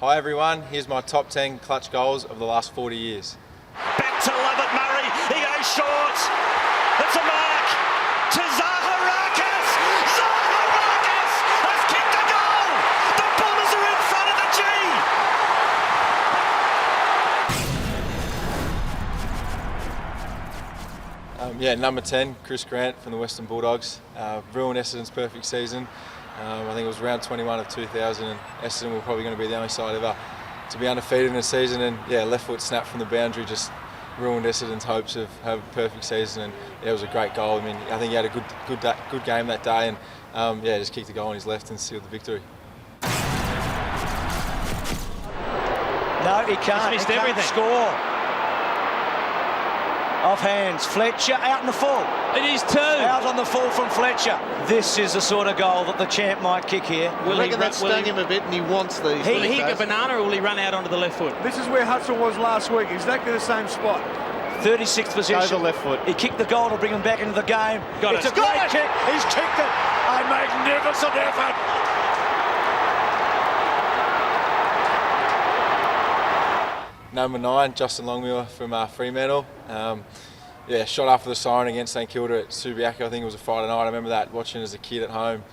Hi everyone, here's my top 10 clutch goals of the last 40 years. Back to Lovett Murray, he goes short. It's a mark to Zaharakis. Zaharakis has kicked a goal. The Bombers are in front of the G. Number 10, Chris Grant from the Western Bulldogs. Ruined Essendon's perfect season. I think it was round 21 of 2000, and Essendon were probably going to be the only side ever to be undefeated in a season. And left foot snap from the boundary just ruined Essendon's hopes of having a perfect season. And it was a great goal. I mean, I think he had a good game that day, and just kicked the goal on his left and sealed the victory. No, he can't. He's missed everything. Score. Off hands, Fletcher out in the full. It is two. Out on the full from Fletcher. This is the sort of goal that the champ might kick here. I reckon that stung him a bit, and he wants these. Will he kick a banana, or will he run out onto the left foot? This is where Hudson was last week, exactly the same spot. 36th position. Go the left foot. He kicked the goal to bring him back into the game. It's a great kick. He's kicked it. A magnificent effort. Number 9, Justin Longmuir from Fremantle. Shot after the siren against St Kilda at Subiaco. I think it was a Friday night. I remember that, watching as a kid at home.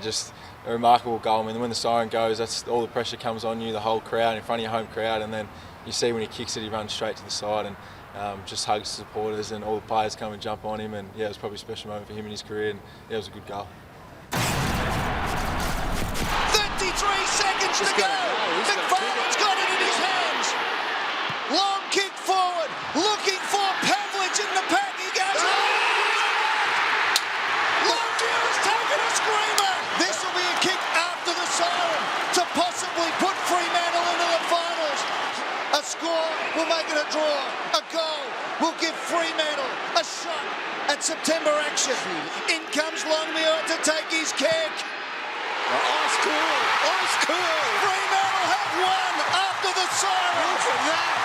Just a remarkable goal. I mean, when the siren goes, that's all the pressure comes on you, the whole crowd, in front of your home crowd, and then you see when he kicks it, he runs straight to the side and just hugs the supporters, and all the players come and jump on him, and it was probably a special moment for him in his career, and it was a good goal. 33 seconds to go. McFarlane's got it in his hands. Long kick forward, looking for Pavlich in the pack. He goes. Longmuir has taken a screamer. This will be a kick after the siren to possibly put Fremantle into the finals. A score will make it a draw. A goal will give Fremantle a shot at September action. In comes Longmuir to take his kick. Ice cool. Fremantle have won after the siren. Look at that.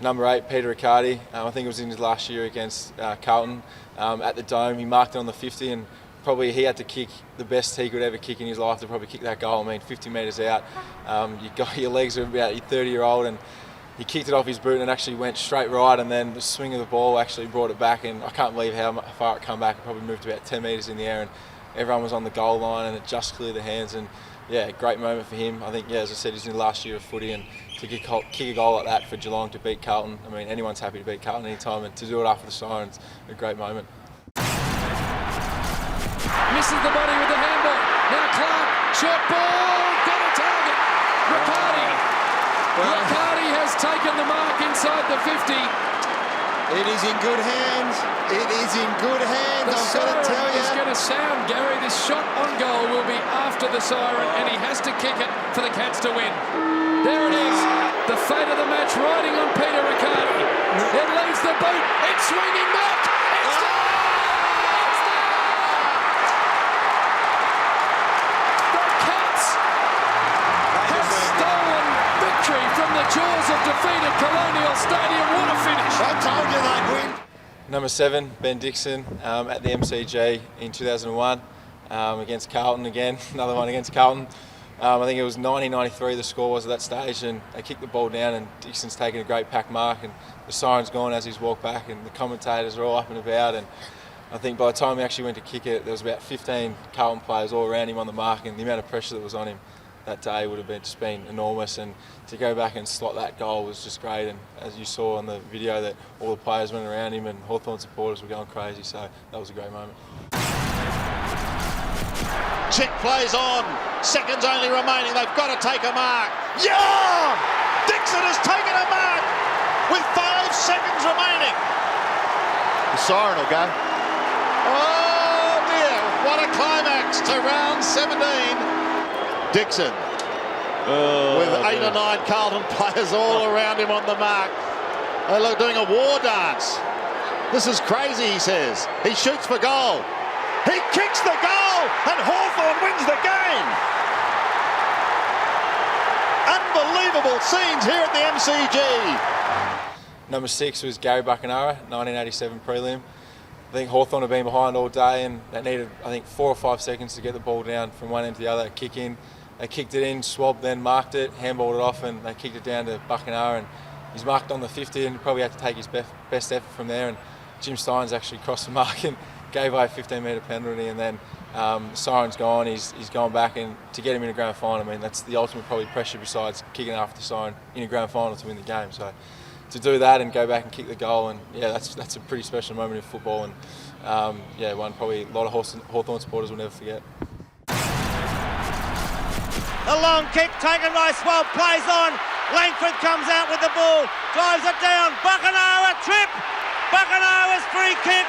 Number 8, Peter Riccardi. I think it was in his last year against Carlton at the Dome. He marked it on the 50, and probably he had to kick the best he could ever kick in his life to probably kick that goal. I mean, 50 metres out, your legs are about your 30-year-old, and he kicked it off his boot and actually went straight right, and then the swing of the ball actually brought it back, and I can't believe how far it come back. It probably moved about 10 metres in the air, and everyone was on the goal line, and it just cleared the hands. And great moment for him. I think, as I said, he's in the last year of footy, and to kick a goal like that for Geelong to beat Carlton, I mean, anyone's happy to beat Carlton anytime, and to do it after the sirens, a great moment. Misses the body with the handball. Now Clark, short ball, got a target. Riccardi has taken the mark inside the 50. It is in good hands. It is in good hands. The I've got to tell you. siren is going to sound, Gary. This shot on goal will be after the siren, and he has to kick it for the Cats to win. There it is. The fate of the match riding on Peter Riccardi. It leaves the boot. It's swinging back. It's there. It's there. The Cats have stolen victory from the jaws of defeated Colonial Stadium. What a finish. I told you they'd win. Number 7, Ben Dixon at the MCG in 2001 against Carlton again. Another one against Carlton. I think it was 90-93 the score was at that stage, and they kicked the ball down, and Dixon's taken a great pack mark, and the siren's gone as he's walked back, and the commentators are all up and about, and I think by the time he actually went to kick it, there was about 15 Carlton players all around him on the mark, and the amount of pressure that was on him that day would have just been enormous, and to go back and slot that goal was just great. And as you saw on the video, that all the players went around him, and Hawthorn supporters were going crazy, so that was a great moment. Chick plays on. Seconds only remaining. They've got to take a mark. Yeah! Dixon has taken a mark with 5 seconds remaining. The siren will go. Oh dear! What a climax to round 17. Dixon with 8 or 9 Carlton players all around him on the mark. They look doing a war dance. This is crazy, he says. He shoots for goal. He kicks the goal, and Hawthorn wins the game. Unbelievable scenes here at the MCG. Number 6 was Gary Buckenara, 1987 prelim. I think Hawthorn had been behind all day, and they needed, I think, 4 or 5 seconds to get the ball down from one end to the other, kick in. they kicked it in, swabbed, then marked it, handballed it off, and they kicked it down to Buckenara, and he's marked on the 50, and he probably had to take his best effort from there. And Jim Steins actually crossed the mark and gave away a 15-metre penalty, and then siren's gone. He's gone back, and to get him in a grand final, I mean, that's the ultimate probably pressure besides kicking after the siren in a grand final to win the game. So to do that and go back and kick the goal, and yeah, that's a pretty special moment in football, and yeah, one probably a lot of Hawthorn supporters will never forget. A long kick taken by Swab, plays on. Langford comes out with the ball, drives it down. Buckenara trip. Buckenara's free kick.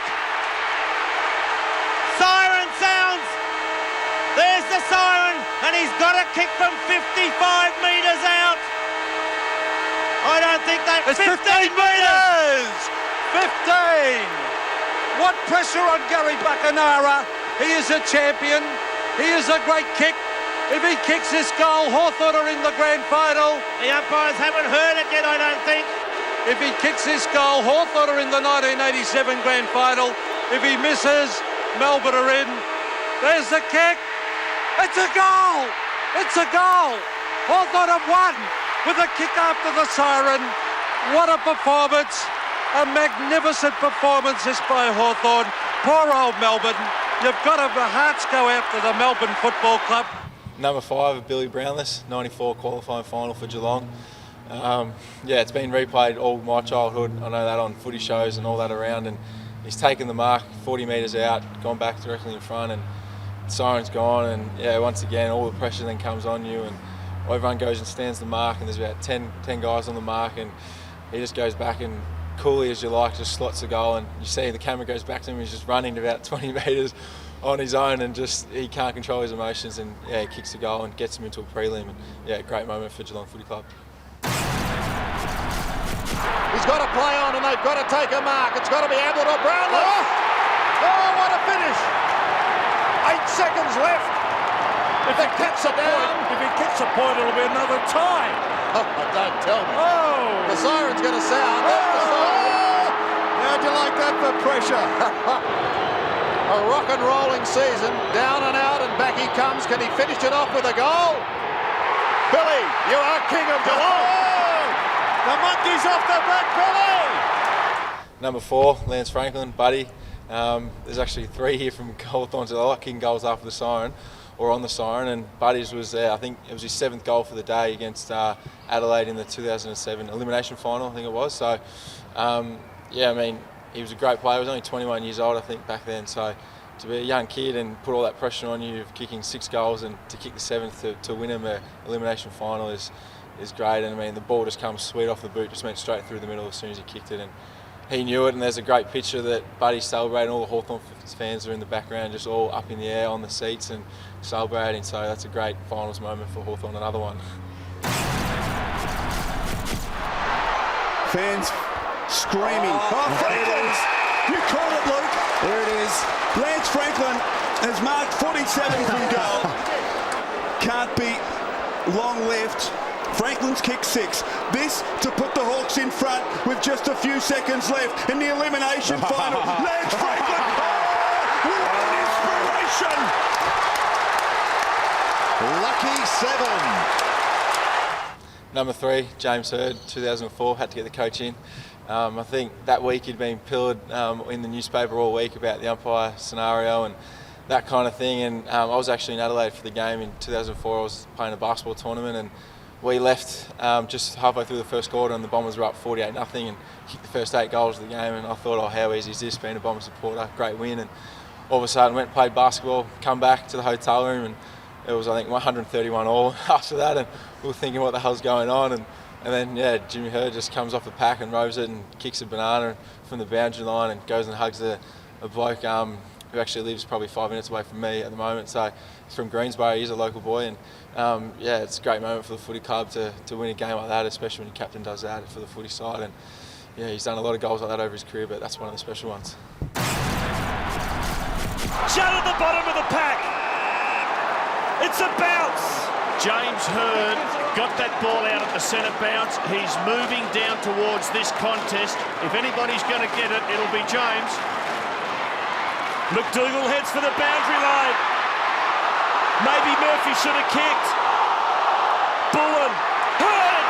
Siren sounds. There's the siren, and he's got a kick from 55 metres out. I don't think that. It's 15 metres. 15. What pressure on Gary Buckenara. He is a champion. He is a great kick. If he kicks this goal, Hawthorn are in the grand final. The umpires haven't heard it yet, I don't think. If he kicks this goal, Hawthorn are in the 1987 grand final. If he misses, Melbourne are in. There's the kick. It's a goal. It's a goal. Hawthorn have won with a kick after the siren. What a performance. A magnificent performance this by Hawthorn. Poor old Melbourne. You've got to, the hearts go out to the Melbourne Football Club. Number 5 of Billy Brownless, 94 qualifying final for Geelong. Yeah, it's been replayed all my childhood. I know that on footy shows and all that around, and he's taken the mark 40 metres out, gone back directly in front, and the siren's gone, and yeah, once again all the pressure then comes on you, and everyone goes and stands the mark, and there's about 10 guys on the mark, and he just goes back and coolly as you like just slots the goal, and you see the camera goes back to him, he's just running about 20 metres on his own, and just he can't control his emotions, and yeah, he kicks the goal and gets him into a prelim, and yeah, great moment for Geelong Footy Club. He's got to play on, and they've got to take a mark. It's got to be Ablett or Brownlee. Oh, what a finish! 8 seconds left. If he kicks a point, it'll be another tie. Oh, don't tell me. Oh! The siren's going to sound. How'd you like that for pressure? A rock and rolling season, down and out, and back he comes. Can he finish it off with a goal? Billy, you are king of Geelong. The monkey's off the back, Billy. Number 4, Lance Franklin, buddy. There's actually 3 here from Hawthorn, so I like kicking goals after the siren or on the siren, and Buddy's was there. I think it was his 7th goal for the day against Adelaide in the 2007 elimination final, I think it was. So, yeah, I mean, he was a great player. He was only 21 years old, I think, back then. So to be a young kid and put all that pressure on you of kicking 6 goals and to kick the 7th to win him an elimination final is great. And I mean, the ball just comes sweet off the boot, just went straight through the middle as soon as he kicked it. And he knew it. And there's a great picture that Buddy celebrating. All the Hawthorn fans are in the background, just all up in the air on the seats and celebrating. So that's a great finals moment for Hawthorn. Another one. Fans screaming. Oh, Franklin! You called it, Luke. There it is. Lance Franklin has marked 47 from goal. Can't be long left. Franklin's kicked 6. This to put the Hawks in front with just a few seconds left in the elimination final. Lance Franklin! Oh, what an inspiration! Lucky 7. Number 3, James Hird, 2004, had to get the coach in. I think that week he'd been pillared in the newspaper all week about the umpire scenario and that kind of thing. And I was actually in Adelaide for the game in 2004. I was playing a basketball tournament, and we left just halfway through the first quarter, and the Bombers were up 48-0 and kicked the first 8 goals of the game. And I thought, oh, how easy is this being a Bomber supporter? Great win. And all of a sudden went and played basketball, come back to the hotel room, and it was, I think, 131 all after that, and we were thinking what the hell's going on, and then, yeah, Jimmy Hird just comes off the pack and rows it and kicks a banana from the boundary line and goes and hugs a bloke who actually lives probably 5 minutes away from me at the moment. So he's from Greensboro, he's a local boy, and yeah, it's a great moment for the footy club to win a game like that, especially when your captain does that for the footy side. And yeah, he's done a lot of goals like that over his career, but that's one of the special ones. Shut at the bottom of the pack. It's a bounce. James Hird got that ball out at the centre bounce. He's moving down towards this contest. If anybody's going to get it, it'll be James. McDougall heads for the boundary line. Maybe Murphy should have kicked. Bullen. Heard.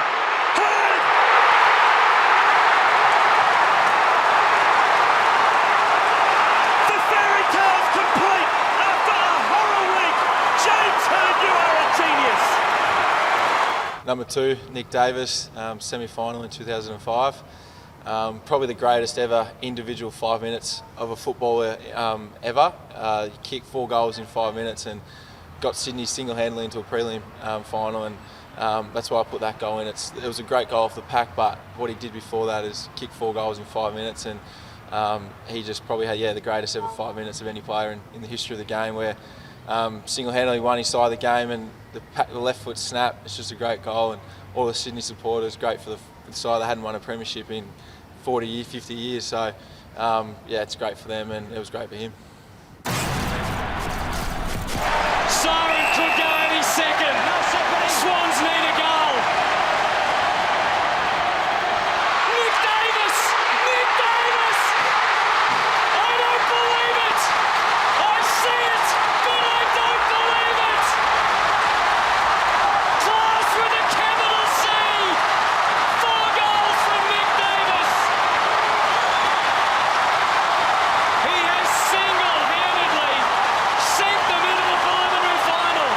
The fairy tale's complete. After a horror week, James Heard, you are a genius. Number 2, Nick Davis, semi-final in 2005. Probably the greatest ever individual 5 minutes of a footballer ever. He kicked 4 goals in 5 minutes and got Sydney single-handedly into a prelim final, and that's why I put that goal in. It was a great goal off the pack, but what he did before that is kick 4 goals in 5 minutes, and he just probably had the greatest ever 5 minutes of any player in the history of the game, where single-handedly won his side of the game, and the left foot snap. It's just a great goal, and all the Sydney supporters, great for the side that hadn't won a premiership in 40 years, 50 years. So it's great for them, and it was great for him. Siren could go any second. Swans need a goal. Nick Davis! Nick Davis! I don't believe it! I see it, but I don't believe it! Class with a capital C! 4 goals from Nick Davis! He has single-handedly sent them into the preliminary final.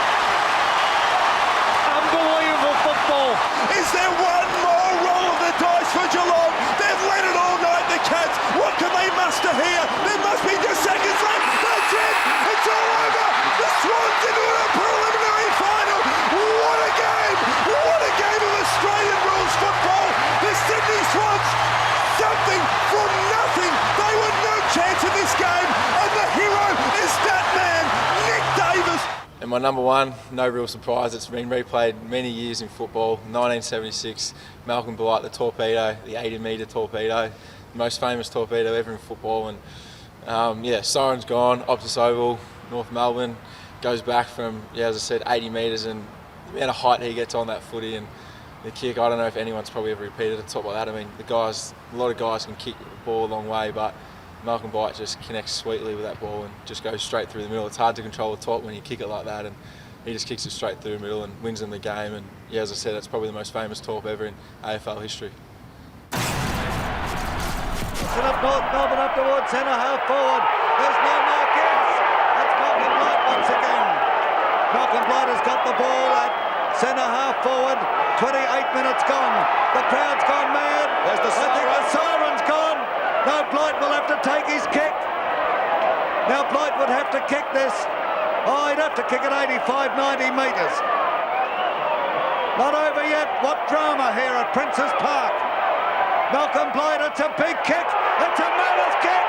Unbelievable football. Is there one more roll of the dice for Geelong? They've led it all night, the Cats. What can they muster here? There must be just seconds left. That's it. It's all over. The Swans into a preliminary final. What a game. What a game of Australian rules football. The Sydney Swans, something from nothing. They were no chance in this game. And the hero is that man, Nick Davis. And my number 1, no real surprise, it's been replayed many years in football. 1976, Malcolm Blight, the torpedo, the 80-metre torpedo, the most famous torpedo ever in football. And Siren's gone, Optus Oval, North Melbourne, goes back from, as I said, 80 metres, and the amount of height he gets on that footy and the kick, I don't know if anyone's probably ever repeated a top like that. I mean, a lot of guys can kick the ball a long way, but Malcolm Blight just connects sweetly with that ball and just goes straight through the middle. It's hard to control the top when you kick it like that, and he just kicks it straight through the middle and wins them the game. And as I said, it's probably the most famous torp ever in AFL history. Set up North Melbourne up towards centre half forward. There's no Marquez. That's Malcolm Blight once again. Malcolm Blight has got the ball at centre half forward. 28 minutes gone. The crowd's gone mad. I think the siren's gone. No, Blight will have to take his kick. Now Blight would have to kick this. Oh, he'd have to kick it 85, 90 metres. Not over yet. What drama here at Princes Park. Malcolm Blight, it's a big kick. It's a mammoth kick.